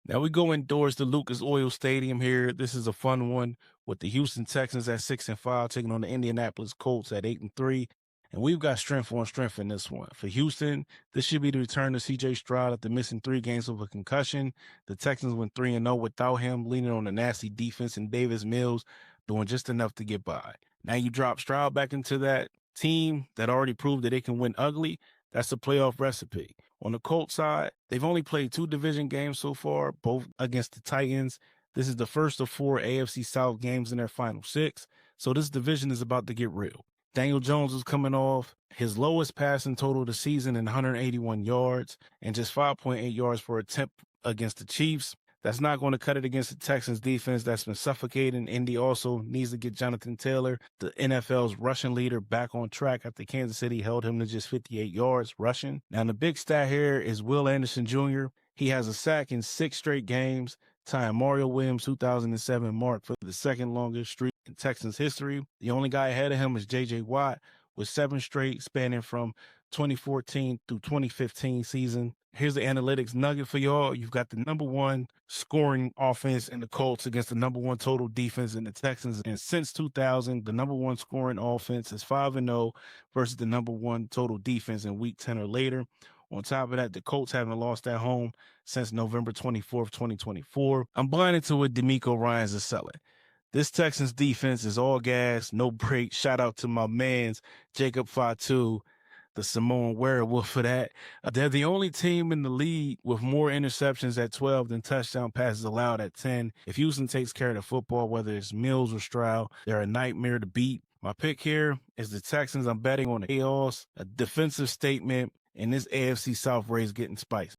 Now we go indoors to Lucas Oil Stadium here. This is a fun one with the Houston Texans at 6-5, taking on the Indianapolis Colts at 8-3. And we've got strength on strength in this one. For Houston, this should be the return of CJ Stroud after missing 3 games with a concussion. The Texans went 3-0 without him, leaning on the nasty defense and Davis Mills doing just enough to get by. Now you drop Stroud back into that team that already proved that it can win ugly. That's a playoff recipe. On the Colts side, they've only played 2 division games so far, both against the Titans. This is the first of 4 AFC South games in their final 6, so this division is about to get real. Daniel Jones is coming off his lowest passing total of the season in 181 yards and just 5.8 yards per attempt against the Chiefs. That's not going to cut it against the Texans defense that's been suffocating. Indy also needs to get Jonathan Taylor, the NFL's rushing leader, back on track after Kansas City held him to just 58 yards rushing. Now, the big stat here is Will Anderson Jr. He has a sack in 6 straight games, tying Mario Williams' 2007 mark for the second longest streak in Texans history. The only guy ahead of him is J.J. Watt with 7 straight spanning from 2014 through 2015 season. Here's the analytics nugget for y'all. You've got the number 1 scoring offense in the Colts against the number 1 total defense in the Texans. And since 2000, the number 1 scoring offense is 5-0 versus the number 1 total defense in week 10 or later. On top of that, the Colts haven't lost at home since November 24th, 2024. I'm buying into what D'Amico Ryans is selling. This Texans defense is all gas, no break. Shout out to my mans, Jacob Fatu, the Samoan werewolf for that. They're the only team in the league with more interceptions at 12 than touchdown passes allowed at 10. If Houston takes care of the football, whether it's Mills or Stroud, they're a nightmare to beat. My pick here is the Texans. I'm betting on the chaos, a defensive statement, and this AFC South race getting spiced.